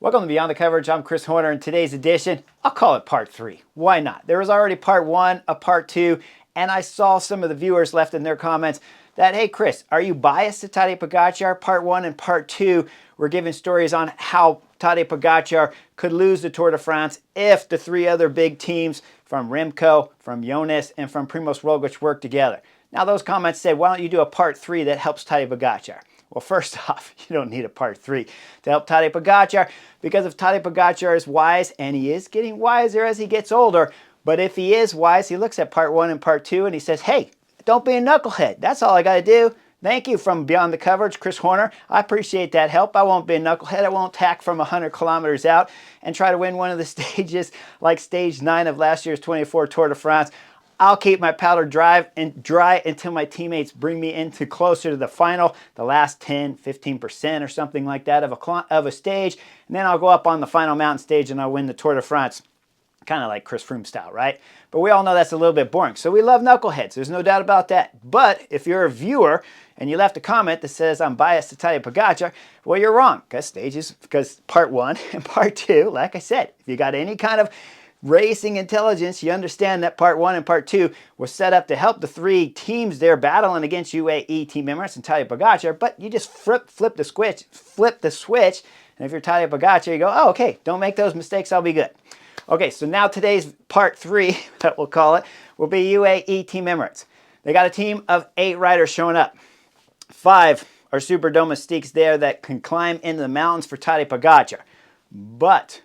Welcome to Beyond the Coverage. I'm Chris Horner. In today's edition, I'll call it part 3. Why not? There was already part 1, a part 2, and I saw some of the viewers left in their comments that, hey Chris, are you biased to Tadej Pogačar? Part 1 and part 2 were giving stories on how Tadej Pogačar could lose the Tour de France if the 3 other big teams from Remco, from Yonas, and from Primož Roglič work together. Now those comments said, why don't you do a part 3 that helps Tadej Pogačar? Well, first off, you don't need a part 3 to help Tadej Pogačar, because if Tadej Pogačar is wise, and he is getting wiser as he gets older, but if he is wise, he looks at part 1 and part 2 and he says, hey, don't be a knucklehead. That's all I got to do. Thank you from Beyond the Coverage, Chris Horner. I appreciate that help. I won't be a knucklehead. I won't tack from 100 kilometers out and try to win one of the stages like stage 9 of last year's 24 Tour de France. I'll keep my powder dry until my teammates bring me into closer to the final, the last 10, 15% or something like that of a stage. And then I'll go up on the final mountain stage and I'll win the Tour de France. Kind of like Chris Froome style, right? But we all know that's a little bit boring. So we love knuckleheads. There's no doubt about that. But if you're a viewer and you left a comment that says I'm biased to Tadej Pogačar, well, you're wrong. Because part 1 and part 2, like I said, if you got any kind of racing intelligence, you understand that part 1 and part 2 was set up to help the 3 teams there battling against UAE Team Emirates and Tadej Pogačar, but you just flip the switch, and if you're Tadej Pogačar, you go, oh, okay, don't make those mistakes, I'll be good. Okay, so now today's part 3, that we'll call it, will be UAE Team Emirates. They got a team of 8 riders showing up. 5 are super domestiques there that can climb into the mountains for Tadej Pogačar. But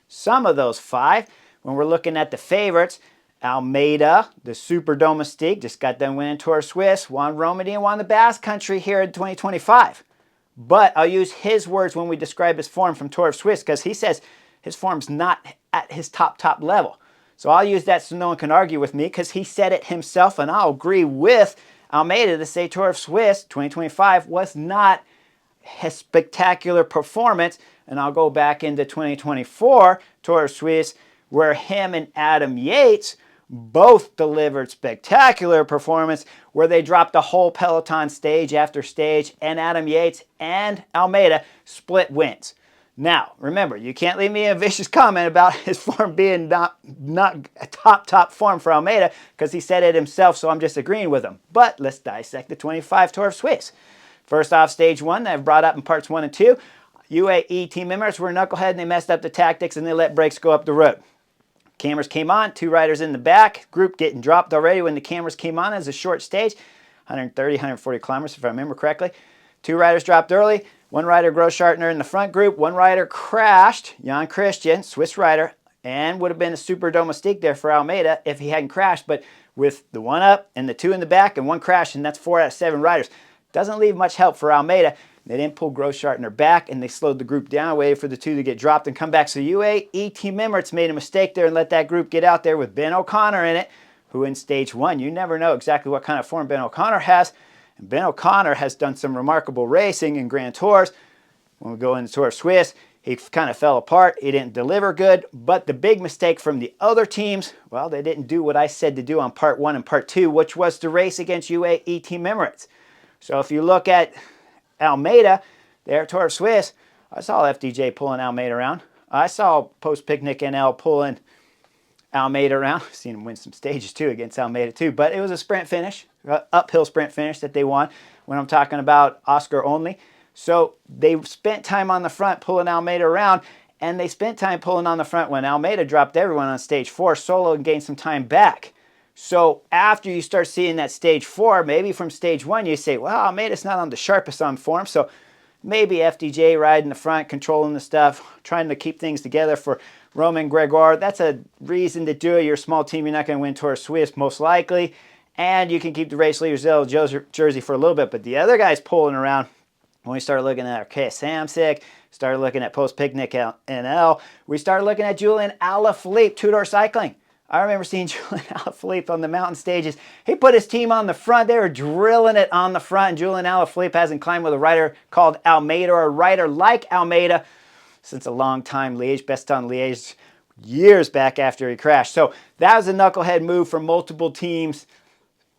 some of those 5, when we're looking at the favorites, Almeida, the super domestique, just got done winning Tour of Swiss, won Romandy and won the Basque Country here in 2025. But I'll use his words when we describe his form from Tour of Swiss, because he says his form's not at his top level. So I'll use that so no one can argue with me, because he said it himself, and I'll agree with Almeida to say Tour of Swiss 2025 was not a spectacular performance. And I'll go back into 2024 Tour of Swiss, where him and Adam Yates both delivered spectacular performance, where they dropped the whole peloton stage after stage, and Adam Yates and Almeida split wins. Now, remember, you can't leave me a vicious comment about his form being not a top form for Almeida, because he said it himself, so I'm just agreeing with him. But let's dissect the 25 Tour of Swiss. First off, stage 1 that I've brought up in parts 1 and 2, UAE Team Emirates were knucklehead and they messed up the tactics and they let brakes go up the road. Cameras came on, 2 riders in the back, group getting dropped already when the cameras came on as a short stage, 130, 140 kilometers if I remember correctly. 2 riders dropped early, 1 rider, Grossschartner, in the front group, 1 rider crashed, Jan Christian, Swiss rider, and would have been a super domestique there for Almeida if he hadn't crashed, but with the 1 up and the 2 in the back and 1 crash, and that's 4 out of 7 riders. Doesn't leave much help for Almeida. They didn't pull Grossschartner back, and they slowed the group down, waited for the 2 to get dropped and come back. So UAE Team Emirates made a mistake there and let that group get out there with Ben O'Connor in it, who in stage 1, you never know exactly what kind of form Ben O'Connor has. And Ben O'Connor has done some remarkable racing in Grand Tours. When we go into Tour of Swiss, he kind of fell apart. He didn't deliver good. But the big mistake from the other teams, well, they didn't do what I said to do on part 1 and part 2, which was to race against UAE Team Emirates. So if you look at Almeida there at Tour of Swiss, I saw FDJ pulling Almeida around. I saw Post Picnic NL pulling Almeida around. I've seen him win some stages too against Almeida too, but it was a sprint finish, uphill sprint finish that they won when I'm talking about Oscar only. So they spent time on the front pulling Almeida around, and they spent time pulling on the front when Almeida dropped everyone on stage 4 solo and gained some time back. So after you start seeing that stage 4, maybe from stage 1, you say, well, Almeida's not on the sharpest on form, so maybe FDJ riding the front, controlling the stuff, trying to keep things together for Romain Grégoire. That's a reason to do it. You're a small team, you're not going to win Tour of Swiss most likely, and you can keep the race leader's yellow jersey for a little bit. But the other guys pulling around, when we started looking at Arkea Samsic, started looking at Post Picnic NL, we started looking at Julian Alaphilippe, two-door cycling. I remember seeing Julian Alaphilippe on the mountain stages. He put his team on the front. They were drilling it on the front. And Julian Alaphilippe hasn't climbed with a rider called Almeida or a rider like Almeida since a long time. Liège, years back after he crashed. So that was a knucklehead move for multiple teams.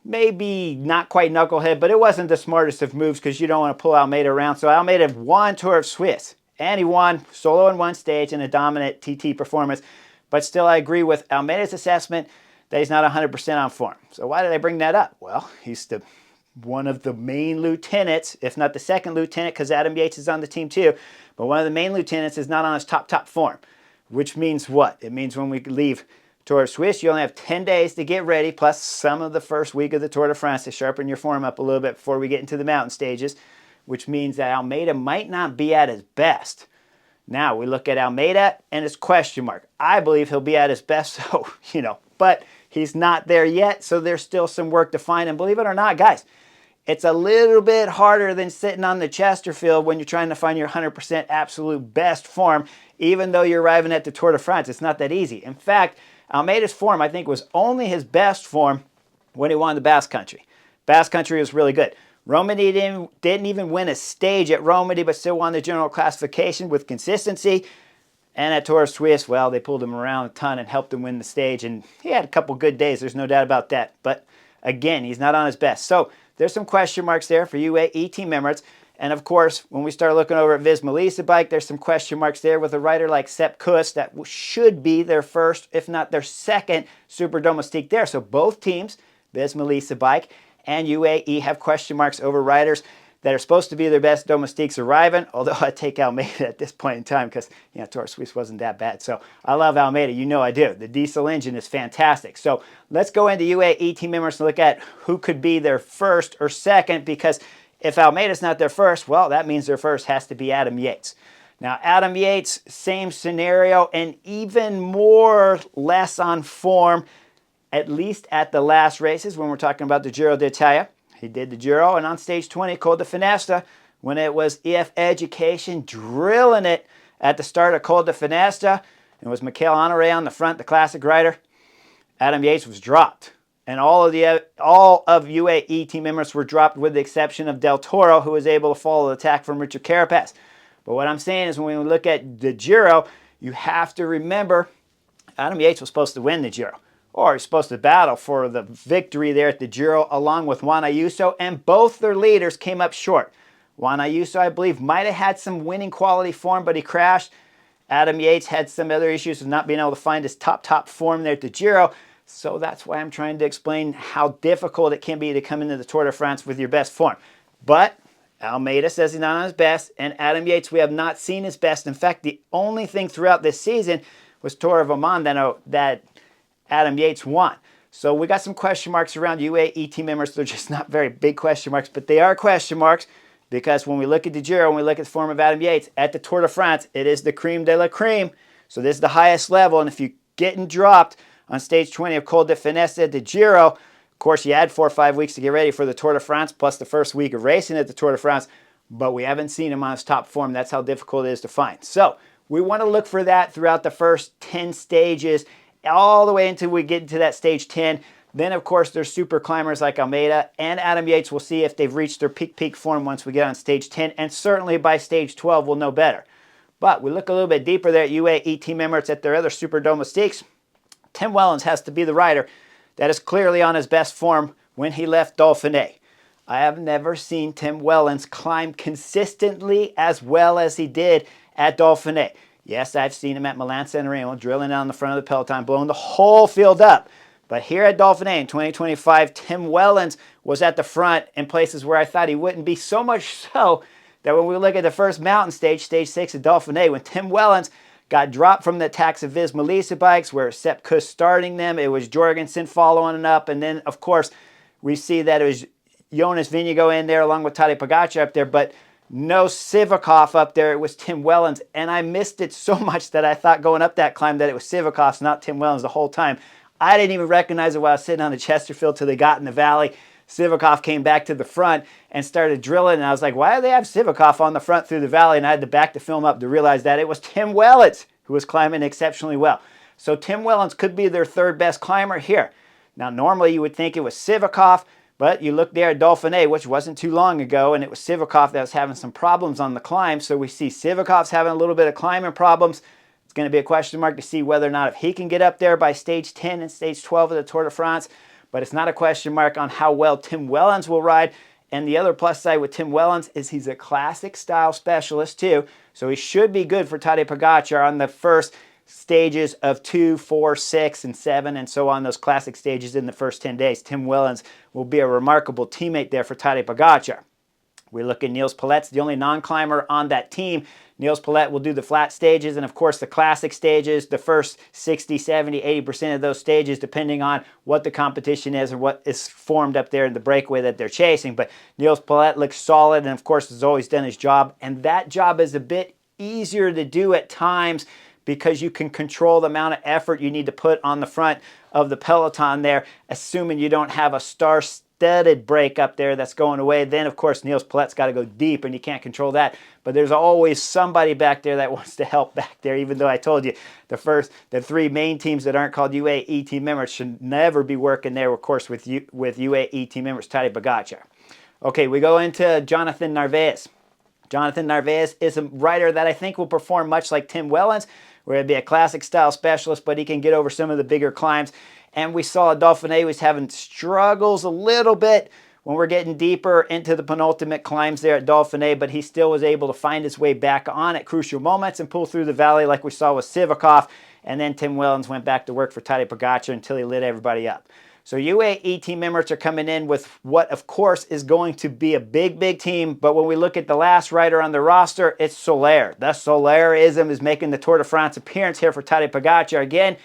Maybe not quite knucklehead, but it wasn't the smartest of moves because you don't want to pull Almeida around. So Almeida won Tour of Swiss. and he won solo in one stage in a dominant TT performance. But still, I agree with Almeida's assessment that he's not 100% on form. So why did I bring that up? Well, he's one of the main lieutenants, if not the second lieutenant, because Adam Yates is on the team too, but one of the main lieutenants is not on his top form, which means what? It means when we leave Tour de Suisse, you only have 10 days to get ready, plus some of the first week of the Tour de France to sharpen your form up a little bit before we get into the mountain stages, which means that Almeida might not be at his best. Now, we look at Almeida and it's question mark. I believe he'll be at his best, so, but he's not there yet, so there's still some work to find. And believe it or not, guys, it's a little bit harder than sitting on the Chesterfield when you're trying to find your 100% absolute best form, even though you're arriving at the Tour de France. It's not that easy. In fact, Almeida's form, I think, was only his best form when he won the Basque Country. Basque Country was really good. Romandy didn't even win a stage at Romandy, but still won the general classification with consistency. And at Tour de Suisse, well, they pulled him around a ton and helped him win the stage. And he had a couple good days, there's no doubt about that. But again, he's not on his best. So there's some question marks there for UAE Team Emirates. And of course, when we start looking over at Visma Bike, there's some question marks there with a rider like Sepp Kuss that should be their first, if not their second, Super Domestique there. So both teams, Visma Bike and UAE, have question marks over riders that are supposed to be their best domestiques arriving, although I take Almeida at this point in time because, Tour Suisse wasn't that bad. So I love Almeida. I do. The diesel engine is fantastic. So let's go into UAE Team Emirates and look at who could be their first or second, because if Almeida's not their first, well, that means their first has to be Adam Yates. Now, Adam Yates, same scenario, and even more less on form, at least at the last races when we're talking about the Giro d'Italia. He did the Giro, and on stage 20, Col de Finestra, when it was EF Education drilling it at the start of Col de Finestra, and it was Mikel Honoré on the front, the classic rider, Adam Yates was dropped. And all of UAE Team Emirates were dropped with the exception of Del Toro, who was able to follow the attack from Richard Carapaz. But what I'm saying is when we look at the Giro, you have to remember Adam Yates was supposed to win the Giro, or he's supposed to battle for the victory there at the Giro along with Juan Ayuso, and both their leaders came up short. Juan Ayuso, I believe, might have had some winning quality form, but he crashed. Adam Yates had some other issues with not being able to find his top form there at the Giro. So that's why I'm trying to explain how difficult it can be to come into the Tour de France with your best form. But Almeida says he's not on his best, and Adam Yates, we have not seen his best. In fact, the only thing throughout this season was Tour of Oman that Adam Yates won. So we got some question marks around UAE Team Emirates. They're just not very big question marks, but they are question marks because when we look at the Giro, when we look at the form of Adam Yates at the Tour de France, it is the creme de la creme. So this is the highest level, and if you're getting dropped on stage 20 of Col de Finestra, the Giro, of course, you had 4 or 5 weeks to get ready for the Tour de France, plus the first week of racing at the Tour de France, but we haven't seen him on his top form. That's how difficult it is to find. So we want to look for that throughout the first 10 stages, all the way until we get into that stage 10. Then, of course, there's super climbers like Almeida and Adam Yates. We'll see if they've reached their peak form once we get on stage 10, and certainly by stage 12, we'll know better. But we look a little bit deeper there at UAE Team Emirates at their other super domestiques. Tim Wellins has to be the rider that is clearly on his best form when he left Dauphiné. I have never seen Tim Wellins climb consistently as well as he did at Dauphiné. Yes, I've seen him at Milan-San Remo, drilling down the front of the peloton, blowing the whole field up. But here at Dauphiné in 2025, Tim Wellins was at the front in places where I thought he wouldn't be, so much so that when we look at the first mountain stage, stage 6 at Dauphiné, when Tim Wellins got dropped from the attacks of Visma bikes, where Sepp Kuss starting them, it was Jorgensen following up, and then, of course, we see that it was Yonas Vigo in there along with Tadej Pogačar up there, but no Sivakov up there. It was Tim Wellins, and I missed it so much that I thought going up that climb that it was Sivakov, not Tim Wellins the whole time. I didn't even recognize it while I was sitting on the Chesterfield till they got in the valley. Sivakov came back to the front and started drilling, and I was like, why do they have Sivakov on the front through the valley? And I had to back the film up to realize that it was Tim Wellins who was climbing exceptionally well. So Tim Wellins could be their third best climber here. Now, normally you would think it was Sivakov, but you look there at Dauphiné, which wasn't too long ago, and it was Sivakov that was having some problems on the climb. So we see Sivakov's having a little bit of climbing problems. It's going to be a question mark to see whether or not if he can get up there by stage 10 and stage 12 of the Tour de France. But it's not a question mark on how well Tim Wellins will ride. And the other plus side with Tim Wellins is he's a classic style specialist too. So he should be good for Tadej Pogačar on the first stages of 2, 4, 6, and 7, and so on, those classic stages in the first 10 days. Tim Wellins will be a remarkable teammate there for Tadej Pogačar. We look at Nils Plet's the only non-climber on that team. Nils Plet will do the flat stages and, of course, the classic stages, the first 60, 70, 80% of those stages, depending on what the competition is or what is formed up there in the breakaway that they're chasing. But Nils Plet looks solid and, of course, has always done his job. And that job is a bit easier to do at times because you can control the amount of effort you need to put on the front of the peloton there, assuming you don't have a star-studded break up there that's going away. Then, of course, Nils Plet's got to go deep, and you can't control that. But there's always somebody back there that wants to help back there, even though I told you the 3 main teams that aren't called UAE team members should never be working there, of course, with UAE team members, Tadej Pogačar. Okay, we go into Jonathan Narvaez. Jonathan Narvaez is a rider that I think will perform much like Tim Wellins, where he'd be a classic style specialist, but he can get over some of the bigger climbs. And we saw Dauphiné was having struggles a little bit when we're getting deeper into the penultimate climbs there at Dauphiné, but he still was able to find his way back on at crucial moments and pull through the valley like we saw with Sivakov. And then Tim Wellins went back to work for Tadej Pogačar until he lit everybody up. So UAE team members are coming in with what, of course, is going to be a big, big team. But when we look at the last rider on the roster, it's Soler. The Solerism is making the Tour de France appearance here for Tadej Pogačar again.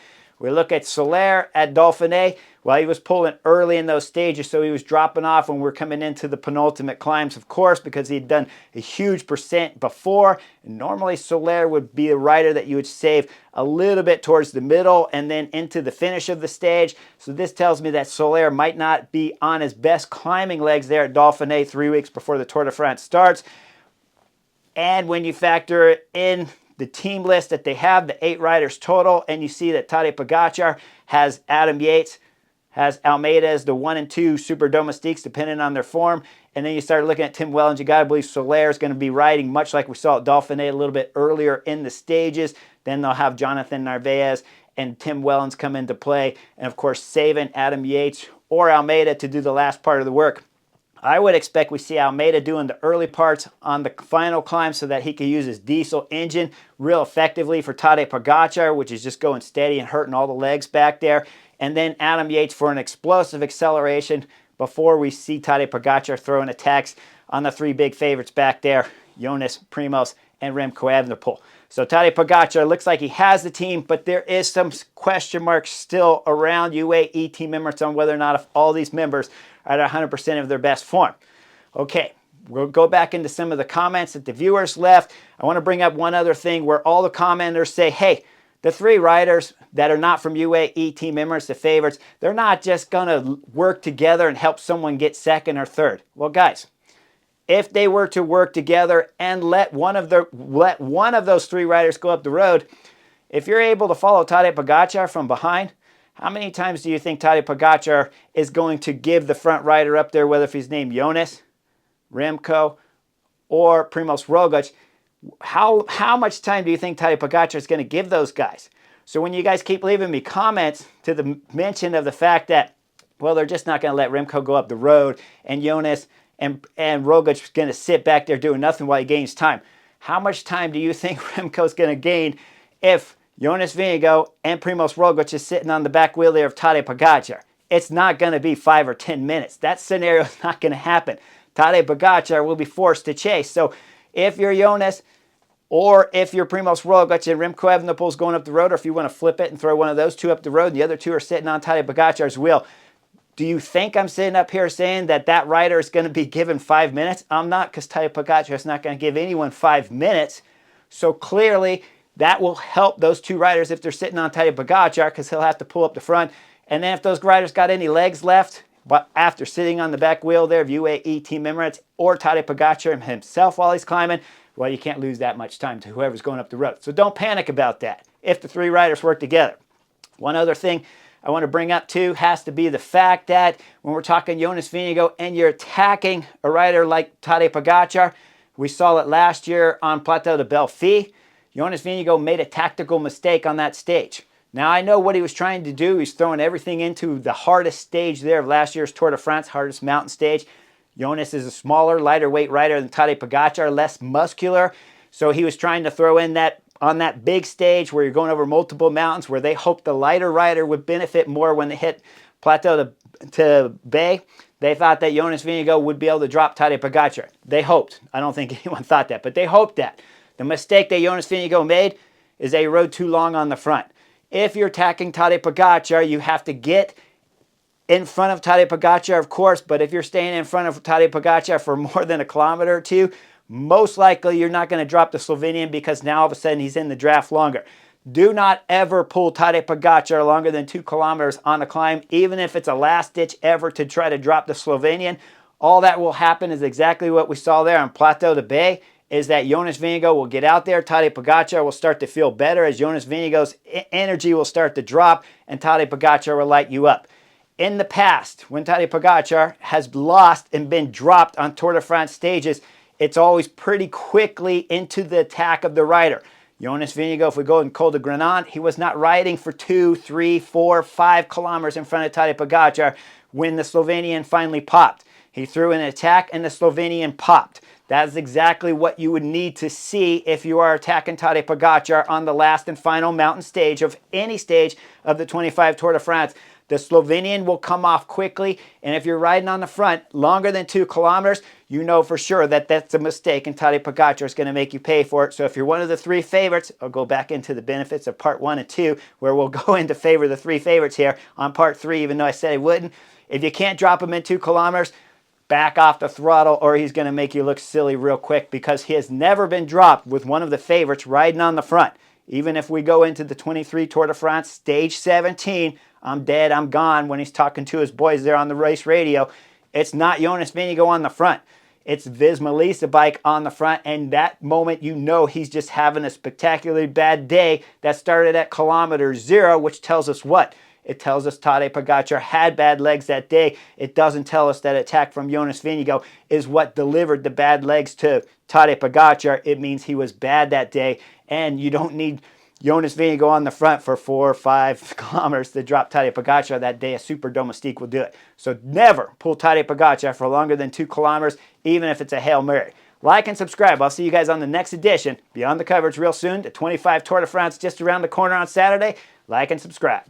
We look at Soler at Dauphiné. Well, he was pulling early in those stages, so he was dropping off when we're coming into the penultimate climbs, of course, because he'd done a huge percent before. And normally, Soler would be a rider that you would save a little bit towards the middle and then into the finish of the stage. So this tells me that Soler might not be on his best climbing legs there at Dauphiné 3 weeks before the Tour de France starts. And when you factor in the team list that they have, the 8 riders total, and you see that Tadej Pogačar has Adam Yates, has Almeida as the 1 and 2 super domestiques, depending on their form. And then you start looking at Tim Wellins. You got to believe Soler is going to be riding much like we saw at Dauphiné a little bit earlier in the stages. Then they'll have Jonathan Narvaez and Tim Wellins come into play. And, of course, saving Adam Yates or Almeida to do the last part of the work. I would expect we see Almeida doing the early parts on the final climb so that he can use his diesel engine real effectively for Tadej Pogačar, which is just going steady and hurting all the legs back there. And then Adam Yates for an explosive acceleration before we see Tadej Pogačar throwing attacks on the 3 big favorites back there, Jonas, Primoz, and Remco Evenepoel. So Tadej Pogačar looks like he has the team, but there is some question marks still around UAE team members on whether or not if all these members are at 100% of their best form. Okay, we'll go back into some of the comments that the viewers left. I want to bring up one other thing where all the commenters say, hey, the 3 riders that are not from UAE team members, the favorites, they're not just going to work together and help someone get second or third. Well, guys, if they were to work together and let one of those 3 riders go up the road, if you're able to follow Tadej Pogačar from behind, how many times do you think Tadej Pogačar is going to give the front rider up there, whether if he's named Jonas, Remco, or Primoz Roglic? How much time do you think Tadej Pogačar is going to give those guys? So when you guys keep leaving me comments to the mention of the fact that, well, they're just not going to let Remco go up the road and Jonas and Roglic is going to sit back there doing nothing while he gains time. How much time do you think Remco's going to gain if Yonas Vigo and Primoz Roglic is sitting on the back wheel there of Tadej Pogačar? It's not going to be 5 or 10 minutes. That scenario is not going to happen. Tadej Pogačar will be forced to chase. So if you're Jonas or if you're Primoz Roglic and Remco Evenepoel is going up the road, or if you want to flip it and throw one of those 2 up the road and the other 2 are sitting on Tadej Pogačar's wheel, do you think I'm sitting up here saying that that rider is going to be given 5 minutes? I'm not, because Tadej Pogačar is not going to give anyone 5 minutes. So clearly that will help those 2 riders if they're sitting on Tadej Pogačar, because he'll have to pull up the front. And then if those riders got any legs left, but after sitting on the back wheel there of UAE Team Emirates or Tadej Pogačar himself while he's climbing, well, you can't lose that much time to whoever's going up the road. So don't panic about that if the 3 riders work together. One other thing I want to bring up too has to be the fact that when we're talking Yonas Vigo and you're attacking a rider like Tadej Pogačar, we saw it last year on Plateau de Belfi. Yonas Vigo made a tactical mistake on that stage. Now, I know what he was trying to do. He's throwing everything into the hardest stage there of last year's Tour de France, hardest mountain stage. Yonas is a smaller, lighter weight rider than Tadej Pogačar, less muscular. So he was trying to throw in that on that big stage where you're going over multiple mountains, where they hoped the lighter rider would benefit more when they hit Plateau to Bay. They thought that Yonas Vigo would be able to drop Tadej Pogačar. They hoped. I don't think anyone thought that, but they hoped that. The mistake that Yonas Vigo made is they rode too long on the front. If you're attacking Tadej Pogačar, you have to get in front of Tadej Pogačar, of course, but if you're staying in front of Tadej Pogačar for more than a kilometer or two, most likely you're not going to drop the Slovenian, because now all of a sudden he's in the draft longer. Do not ever pull Tadej Pogačar longer than 2 kilometers on a climb, even if it's a last-ditch effort to try to drop the Slovenian. All that will happen is exactly what we saw there on Plateau de Bay, is that Yonas Vigo will get out there, Tadej Pogačar will start to feel better as Yonas Vigo's energy will start to drop, and Tadej Pogačar will light you up. In the past, when Tadej Pogačar has lost and been dropped on Tour de France stages, it's always pretty quickly into the attack of the rider. Yonas Vigo, if we go in Col de Grenade, he was not riding for 2, 3, 4, 5 kilometers in front of Tadej Pogačar when the Slovenian finally popped. He threw in an attack and the Slovenian popped. That is exactly what you would need to see if you are attacking Tadej Pogačar on the last and final mountain stage of any stage of the 25 Tour de France. The Slovenian will come off quickly, and if you're riding on the front longer than 2 kilometers, you know for sure that that's a mistake, and Tadej Pogačar is going to make you pay for it. So if you're one of the 3 favorites, I'll go back into the benefits of part 1 and 2, where we'll go into favor the 3 favorites here on part 3, even though I said I wouldn't. If you can't drop him in 2 kilometers, back off the throttle, or he's going to make you look silly real quick, because he has never been dropped with one of the favorites riding on the front. Even if we go into the 23 Tour de France, stage 17, I'm dead, I'm gone, when he's talking to his boys there on the race radio, it's not Yonas Vigo on the front. It's Visma bike on the front, and that moment you know he's just having a spectacularly bad day that started at kilometer 0, which tells us what? It tells us Tadej Pogačar had bad legs that day. It doesn't tell us that attack from Yonas Vigo is what delivered the bad legs to Tadej Pogačar. It means he was bad that day, and you don't need Yonas Vigo on the front for 4 or 5 kilometers to drop Tadej Pogačar that day. A Super Domestique will do it. So never pull Tadej Pogačar for longer than 2 kilometers, even if it's a Hail Mary. Like and subscribe. I'll see you guys on the next edition. Beyond the Coverage real soon. The 25 Tour de France just around the corner on Saturday. Like and subscribe.